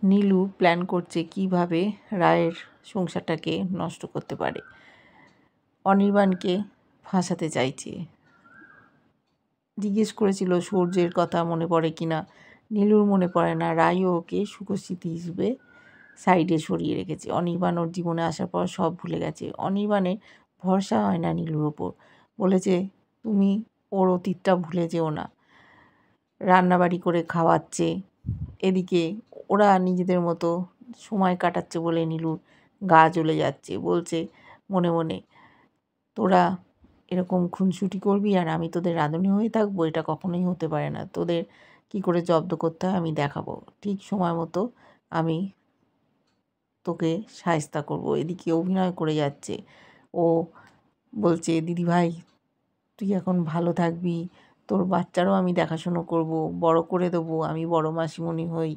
Nilu plan করছে কিভাবে রায়ের সংসারটাকে নষ্ট করতে পারে। অনির্বাণকে ফাঁসাতে চাইছে। জিজ্ঞেস করেছিল সূর্যের কথা মনে পড়ে কিনা। নীলুর মনে পড়ে না। রায়ও ওকে সুখস্মৃতি হিসেবে সাইডে সরিয়ে রেখেছে। অনির্বাণ ওর জীবনে আসার পর সব ভুলে গেছে। অনির্বাণের ভরসা হয় না নীলুর ওপর। বলেছে তুমি ওর অতীতটা ভুলে যেও না। রান্নাবাড়ি করে খাওয়াচ্ছে, এদিকে ওরা নিজেদের মতো সময় কাটাচ্ছে বলে নীলুর গা জ্বলে যাচ্ছে। বলছে মনে মনে, তোরা এরকম খুনসুটি করবি আর আমি তোদের রাঁধুনি হয়ে থাকবো? এটা কখনোই হতে পারে না। তোদের কি করে জব্দ করতে হয় আমি দেখাবো। ঠিক সময় মতো আমি তোকে শায়েস্তা করব। এদিকে অভিনয় করে যাচ্ছে। ও বলছে দিদিভাই তুই এখন ভালো থাকবি, তোর বাচ্চারও আমি দেখাশুনো করব, বড় করে দেবো, আমি বড় মাসিমণি হই।